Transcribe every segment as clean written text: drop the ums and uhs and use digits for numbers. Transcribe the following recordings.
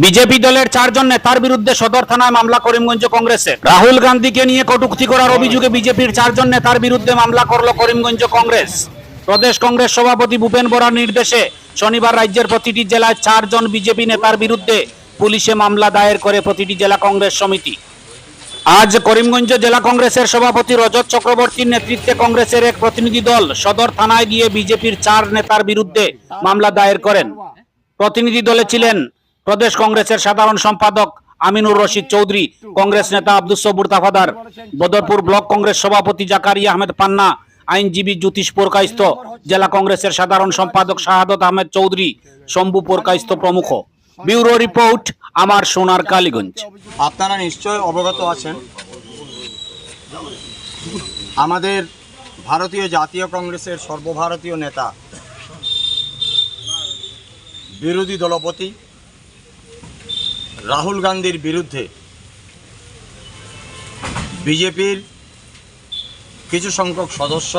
BJP দলের 4 জন নেতার বিরুদ্ধে সদর থানায় মামলা করিমগঞ্জ কংগ্রেসের। রাহুল গান্ধীকে নিয়ে কটূক্তি করার অভিযোগে বিজেপির 4 জন নেতার বিরুদ্ধে মামলা করল করিমগঞ্জ কংগ্রেস। প্রদেশ কংগ্রেস সভাপতি ভূপেন বরার নির্দেশে শনিবার রাজ্যের প্রতিটি জেলায় 4 জন বিজেপি নেতার বিরুদ্ধে পুলিশে মামলা দায়ের করে প্রতিটি জেলা কংগ্রেস সমিতি। আজ করিমগঞ্জ জেলা কংগ্রেসের সভাপতি রজত চক্রবর্তীর নেতৃত্বে কংগ্রেসের এক প্রতিনিধি দল সদর থানায় গিয়ে বিজেপির 4 নেতার বিরুদ্ধে মামলা দায়ের করেন। প্রতিনিধি দলে ছিলেন প্রদেশ কংগ্রেসের সাধারণ সম্পাদক আমিনুর রশিদ চৌধুরী, কংগ্রেস নেতা আব্দুস সবুর তাফাদার, বদরপুর ব্লক কংগ্রেস সভাপতি জাকারিয়া আহমেদ পান্না, আইনজীবী জ্যোতিষ পোরকাইস্ত, জেলা কংগ্রেসের সাধারণ সম্পাদক শাহাদত আহমেদ চৌধুরী, শম্ভু পোরকাইস্ত প্রমুখ। ব্যুরো রিপোর্ট, আমার সোনার কালীগঞ্জ। আপনারা নিশ্চয় অবগত আছেন, আমাদের ভারতীয় জাতীয় কংগ্রেসের সর্বভারতীয় নেতা, বিরোধী দলপতি রাহুল গান্ধীর বিরুদ্ধে বিজেপির কিছু সংখ্যক সদস্য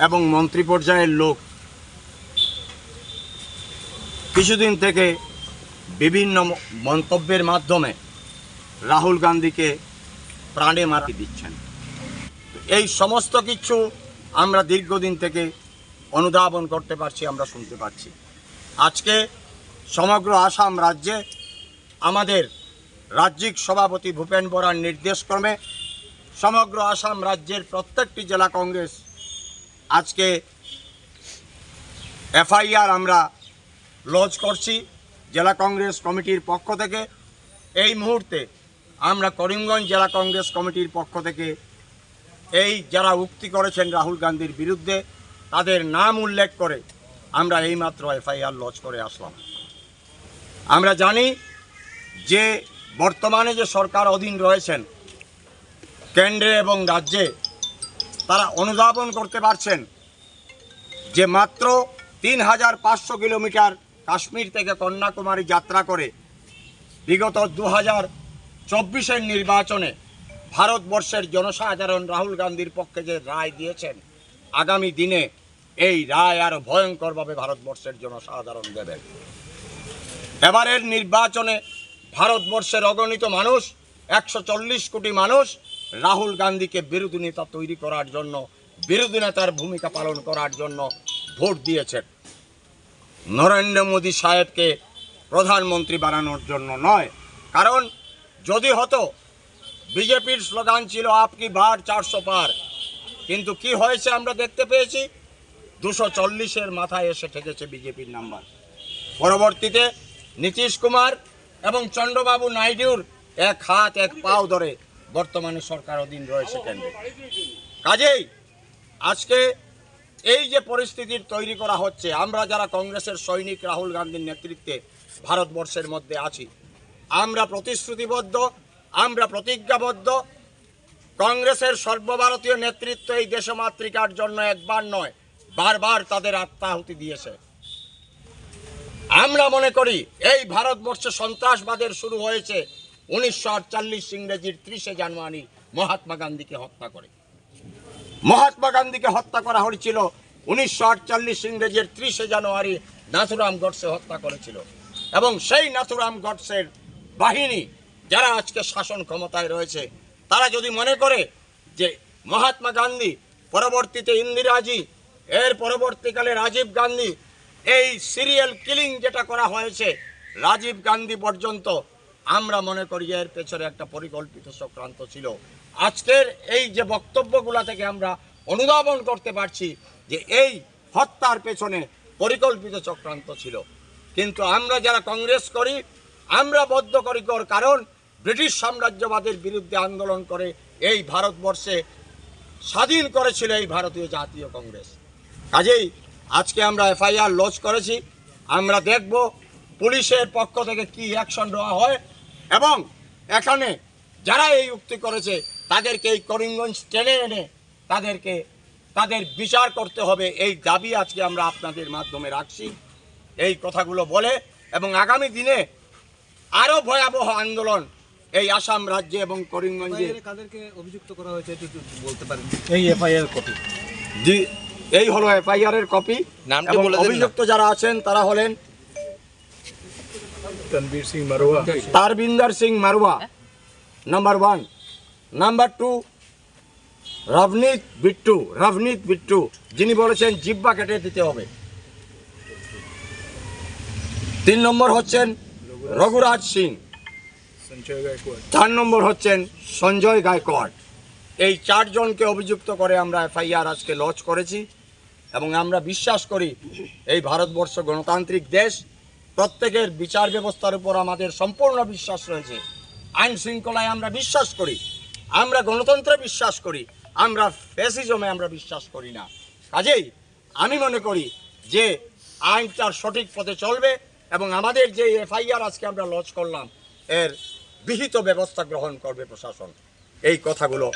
এবং মন্ত্রী পর্যায়ের লোক কিছুদিন থেকে বিভিন্ন মন্তব্যের মাধ্যমে রাহুল গান্ধীকে প্রাণে মাটি দিচ্ছেন। এই সমস্ত কিছু আমরা দীর্ঘদিন থেকে অনুধাবন করতে পারছি, আমরা শুনতে পাচ্ছি। আজকে সমগ্র আসাম রাজ্যে আমাদের রাজ্যিক সভাপতি ভূপেন বরার নির্দেশক্রমে সমগ্র আসাম রাজ্যের প্রত্যেকটি জেলা কংগ্রেস আজকে এফআইআর আমরা লজ করছি জেলা কংগ্রেস কমিটির পক্ষ থেকে। এই মুহূর্তে আমরা করিমগঞ্জ জেলা কংগ্রেস কমিটির পক্ষ থেকে এই যারা উক্তি করেছেন রাহুল গান্ধীর বিরুদ্ধে তাদের নাম উল্লেখ করে আমরা এইমাত্র এফআইআর লজ করে আসলাম। আমরা জানি যে বর্তমানে যে সরকার অধীন রয়েছেন কেন্দ্রে এবং রাজ্যে, তারা অনুধাবন করতে পারছেন যে মাত্র 3500 কিলোমিটার কাশ্মীর থেকে কন্যাকুমারী যাত্রা করে বিগত 2024-এর নির্বাচনে ভারতবর্ষের জনসাধারণ রাহুল গান্ধীর পক্ষে যে রায় দিয়েছেন, আগামী দিনে এই রায় আরও ভয়ঙ্করভাবে ভারতবর্ষের জনসাধারণ দেবেন। এবারের নির্বাচনে ভারতবর্ষের অগণিত মানুষ, 140 কোটি মানুষ রাহুল গান্ধীকে বিরোধী নেতা তৈরি করার জন্য, বিরোধী নেতার ভূমিকা পালন করার জন্য ভোট দিয়েছেন। নরেন্দ্র মোদী সাহেবকে প্রধানমন্ত্রী বানানোর জন্য নয়। কারণ যদি হতো, বিজেপির স্লোগান ছিল আপকি বার 400 পার, কিন্তু কি হয়েছে আমরা দেখতে পেয়েছি, 240-এর মাথায় এসে ঠেকেছে বিজেপির নাম্বার। পরবর্তীতে নীতিশ কুমার এবং চন্দ্রবাবু নাইডুর এক হাত এক পাও ধরে বর্তমানে সরকার অধীন রয়েছে কেন্দ্রে। কাজেই আজকে এই যে পরিস্থিতির তৈরি করা হচ্ছে, আমরা যারা কংগ্রেসের সৈনিক রাহুল গান্ধীর নেতৃত্বে ভারতবর্ষের মধ্যে আছি, আমরা প্রতিশ্রুতিবদ্ধ, আমরা প্রতিজ্ঞাবদ্ধ। কংগ্রেসের সর্বভারতীয় নেতৃত্ব এই দেশমাতৃকার জন্য একবার নয়, বারবার তাদের আত্মাহুতি দিয়েছে। আমরা মনে করি এই ভারতবর্ষে সন্ত্রাসবাদের শুরু হয়েছে 1948 ইংরেজির 30 জানুয়ারি মহাত্মা গান্ধীকে হত্যা করে। মহাত্মা গান্ধীকে হত্যা করা হয়েছিল 1948 ইংরেজির 30 জানুয়ারি নাথুরাম গডসে হত্যা করেছিল। এবং সেই নাথুরাম গডসের বাহিনী যারা আজকে শাসন ক্ষমতায় রয়েছে, তারা যদি মনে করে যে মহাত্মা গান্ধী, পরবর্তীতে ইন্দিরাজি, এর পরবর্তীকালে রাজীব গান্ধী, এই সিরিয়াল কিলিং যেটা করা হয়েছে রাজীব গান্ধী পর্যন্ত, আমরা মনে করি এর পেছনে একটা পরিকল্পিত চক্রান্ত ছিল। আজকের এই যে বক্তব্যগুলো থেকে আমরা অনুধাবন করতে পারছি যে এই হত্যার পেছনে পরিকল্পিত চক্রান্ত ছিল। কিন্তু আমরা যারা কংগ্রেস করি, আমরা বদ্ধপরিকর, কারণ ব্রিটিশ সাম্রাজ্যবাদের বিরুদ্ধে আন্দোলন করে এই ভারতবর্ষে স্বাধীন করেছিল এই ভারতীয় জাতীয় কংগ্রেস। কাজেই আজকে আমরা এফআইআর লজ করেছি। আমরা দেখব পুলিশের পক্ষ থেকে কি অ্যাকশন নেওয়া হয়, এবং এখানে যারা এই উক্তি করেছে তাদেরকে এই করিমগঞ্জ টেনে এনে তাদের বিচার করতে হবে, এই দাবি আজকে আমরা আপনাদের মাধ্যমে রাখছি। এই কথাগুলো বলে, এবং আগামী দিনে আরও ভয়াবহ আন্দোলন এই আসাম রাজ্যে এবং করিমগঞ্জে। কাদেরকে অভিযুক্ত করা হয়েছে একটু বলতে পারেন? এই এফআইআর কপি, এই হলো এফআইআর এর কপি। অভিযুক্ত যারা আছেন তারা হলেন तनवीर सिंह मरवा, तारविंदर सिंह मरवा, नंबर 1। नंबर 2 রবনীত বিট্টু, যিনি বলেছেন জিহ্বা কেটে দিতে হবে। 3 নম্বর হচ্ছেন রঘুরাজ সিং, संजय गायकवाड़, 4 নম্বর হচ্ছেন সঞ্জয় গায়কোয়াড়। এই 4 জনকে অভিযুক্ত করে আমরা এফআইআর আজকে লজ করেছি এবং আমরা বিশ্বাস করি এই ভারতবর্ষ গণতান্ত্রিক দেশ, প্রত্যেকের বিচার ব্যবস্থার উপর আমাদের সম্পূর্ণ বিশ্বাস রয়েছে। আইন শৃঙ্খলায় আমরা বিশ্বাস করি, আমরা গণতন্ত্রে বিশ্বাস করি, আমরা ফ্যাসিজমে আমরা বিশ্বাস করি না। কাজেই আমি মনে করি যে আইনটার সঠিক পথে চলবে এবং আমাদের যে এফআইআর আজকে আমরা লজ করলাম এর বিহিত ব্যবস্থা গ্রহণ করবে প্রশাসন। এই কথাগুলো